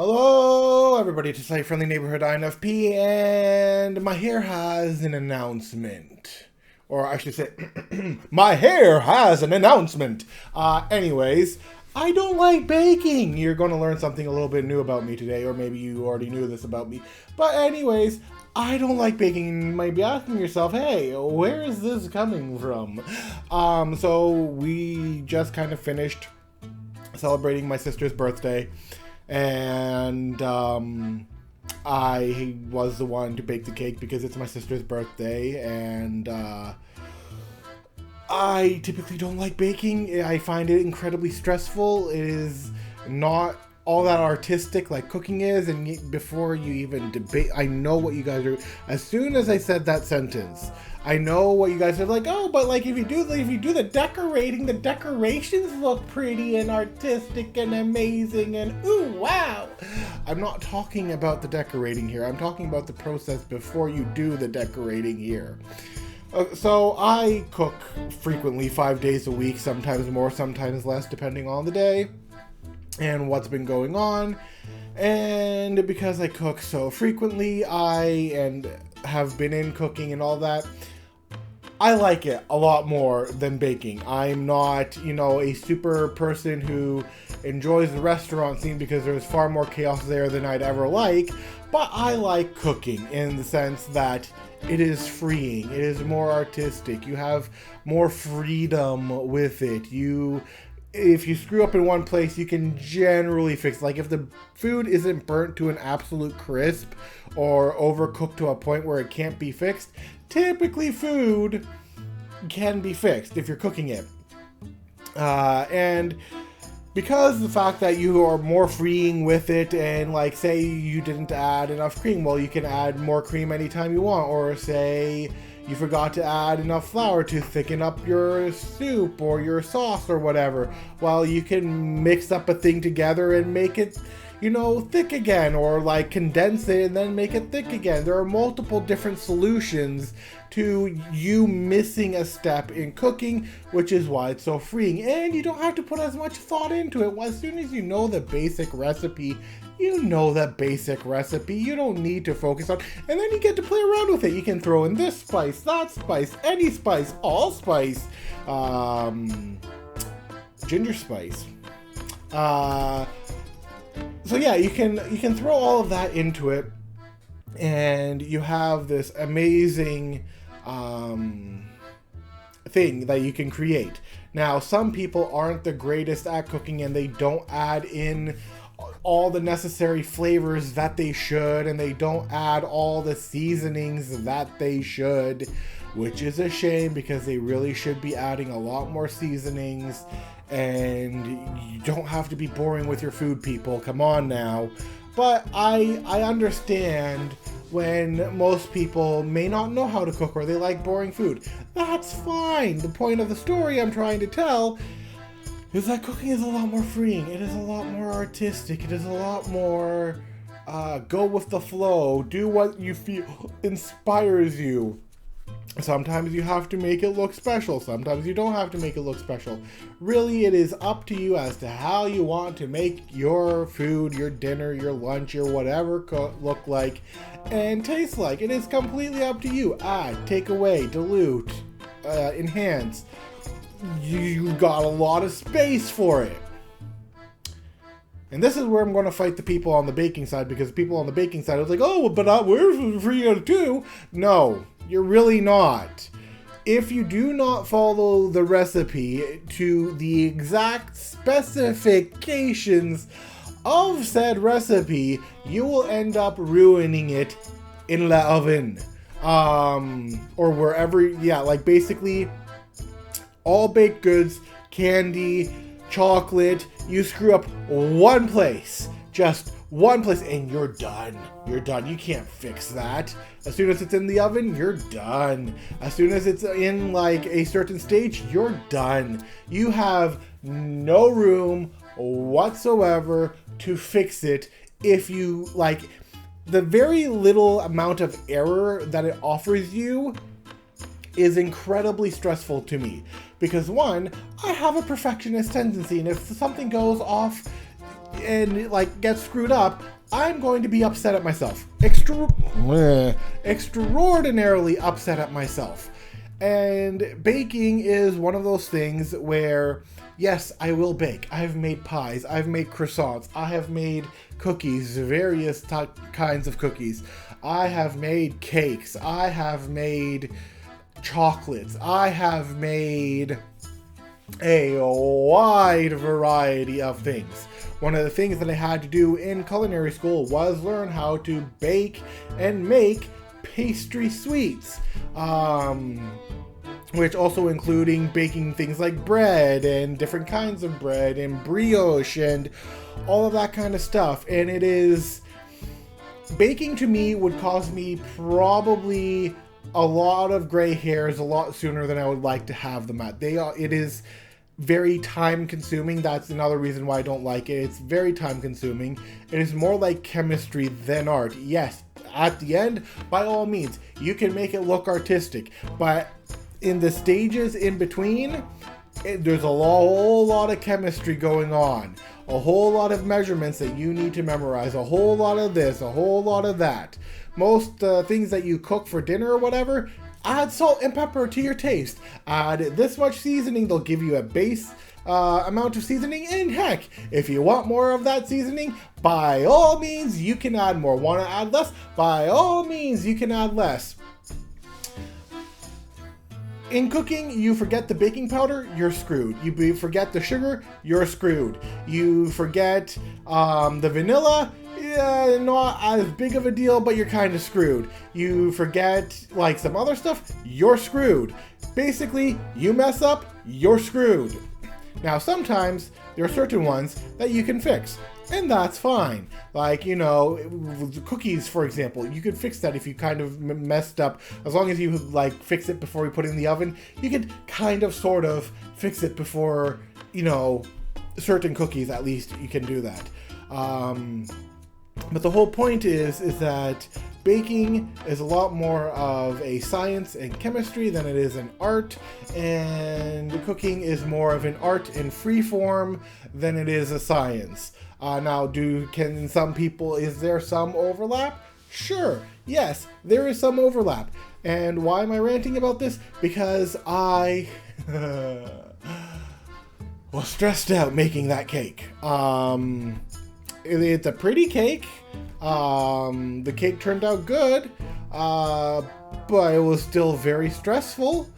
Hello, everybody, to Site Friendly Neighborhood INFP, and my hair has an announcement. Or I should say, my hair has an announcement. Anyways, I don't like baking. You're going to learn something a little bit new about me today, or maybe you already knew this about me. But anyways, I don't like baking. You might be asking yourself, hey, where is this coming from? So we just kind of finished celebrating my sister's birthday. And I was the one to bake the cake because it's my sister's birthday, and I typically don't like baking. I find it incredibly stressful. It is not all that artistic like cooking is, and before you even debate, I know what you guys are. As soon as I said that sentence, I know what you guys are like. Oh, but like if you do the decorating, the decorations look pretty and artistic and amazing and ooh wow. I'm not talking about the decorating here. I'm talking about the process before you do the decorating here. So I cook frequently 5 days a week, sometimes more, sometimes less, depending on the day and what's been going on. And because I cook so frequently, and have been in cooking and all that, I like it a lot more than baking. I'm not, a super person who enjoys the restaurant scene because there's far more chaos there than I'd ever like, but I like cooking in the sense that it is freeing. It is more artistic. You have more freedom with it. If you screw up in one place, you can generally fix. Like if the food isn't burnt to an absolute crisp or overcooked to a point where it can't be fixed, typically food can be fixed if you're cooking it. And because the fact that you are more freeing with it, and like say you didn't add enough cream, well, you can add more cream anytime you want, or say you forgot to add enough flour to thicken up your soup or your sauce or whatever. Well, you can mix up a thing together and make it, thick again, or like condense it and then make it thick again. There are multiple different solutions to you missing a step in cooking, which is why it's so freeing. And you don't have to put as much thought into it. Well, as soon as you know the basic recipe, you don't need to focus on, and then you get to play around with it. You can throw in this spice, that spice, any spice, allspice, ginger spice. So yeah, you can throw all of that into it, and you have this amazing thing that you can create. Now, some people aren't the greatest at cooking, and they don't add in all the necessary flavors that they should, and they don't add all the seasonings that they should, which is a shame because they really should be adding a lot more seasonings. And you don't have to be boring with your food, people. Come on now. But I understand when most people may not know how to cook, or they like boring food. That's fine. The point of the story I'm trying to tell is that cooking is a lot more freeing. It is a lot more artistic. It is a lot more go with the flow. Do what you feel inspires you. Sometimes you have to make it look special. Sometimes you don't have to make it look special. Really, it is up to you as to how you want to make your food, your dinner, your lunch, your whatever look like and taste like. It is completely up to you. Add, take away, dilute, enhance. You got a lot of space for it. And this is where I'm going to fight the people on the baking side, because people on the baking side are like, oh, but we're free too. No, you're really not. If you do not follow the recipe to the exact specifications of said recipe, you will end up ruining it in the oven. Or wherever, like basically all baked goods, candy, chocolate, you screw up one place, just one place, and you're done. You're done. You can't fix that. As soon as it's in the oven, you're done. As soon as it's in like a certain stage, you're done. You have no room whatsoever to fix it if you like. The very little amount of error that it offers you is incredibly stressful to me, because one, I have a perfectionist tendency, and if something goes off and like gets screwed up, I'm going to be upset at myself. Extraordinarily upset at myself. And baking is one of those things where, yes, I will bake. I've made pies. I've made croissants. I have made cookies, various kinds of cookies. I have made cakes. I have made chocolates. I have made a wide variety of things. One of the things that I had to do in culinary school was learn how to bake and make pastry sweets, which also including baking things like bread and different kinds of bread and brioche and all of that kind of stuff. And it is, baking to me would cause me probably a lot of gray hairs a lot sooner than I would like to have them at. It is very time consuming. That's another reason why I don't like it. It's very time consuming. It is more like chemistry than art. Yes, at the end, by all means, you can make it look artistic, but in the stages in between, there's a whole lot of chemistry going on, a whole lot of measurements that you need to memorize, a whole lot of this, a whole lot of that. Most things that you cook for dinner or whatever, add salt and pepper to your taste. Add this much seasoning, they'll give you a base amount of seasoning, and heck, if you want more of that seasoning, by all means you can add more. Want to add less? By all means you can add less. In cooking, you forget the baking powder, you're screwed. You forget the sugar, you're screwed. You forget the vanilla, yeah, not as big of a deal, but you're kind of screwed. You forget like some other stuff, you're screwed. Basically, you mess up, you're screwed. Now, sometimes there are certain ones that you can fix, and that's fine. Like, you know, cookies, for example, you could fix that if you kind of messed up. As long as you like fix it before you put it in the oven, you could kind of sort of fix it before, you know, certain cookies, at least you can do that. But the whole point is that baking is a lot more of a science and chemistry than it is an art, and cooking is more of an art in free form than it is a science. Now, can some people, is there some overlap? Sure, yes, there is some overlap. And why am I ranting about this? Because I was stressed out making that cake. It's a pretty cake. The cake turned out good, but it was still very stressful.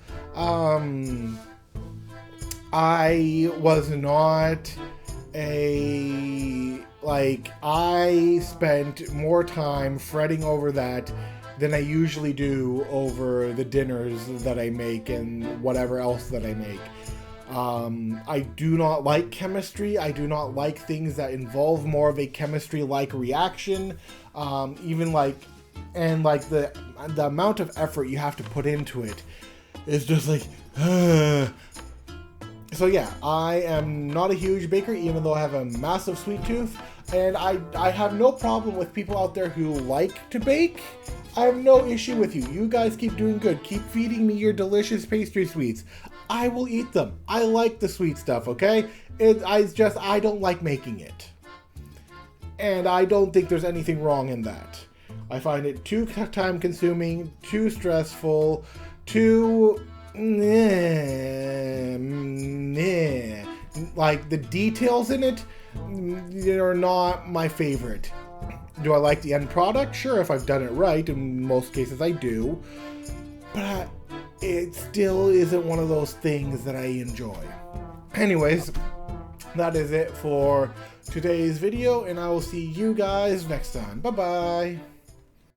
I was not I spent more time fretting over that than I usually do over the dinners that I make and whatever else that I make. I do not like chemistry. I do not like things that involve more of a chemistry-like reaction. The amount of effort you have to put into it is just like, So yeah, I am not a huge baker, even though I have a massive sweet tooth, and I have no problem with people out there who like to bake. I have no issue with you. You guys keep doing good. Keep feeding me your delicious pastry sweets. I will eat them. I like the sweet stuff, okay? I don't like making it. And I don't think there's anything wrong in that. I find it too time consuming, too stressful, too... Like, the details in it are not my favorite. Do I like the end product? Sure, if I've done it right. In most cases, I do. But it still isn't one of those things that I enjoy. Anyways, that is it for today's video, and I will see you guys next time. Bye-bye.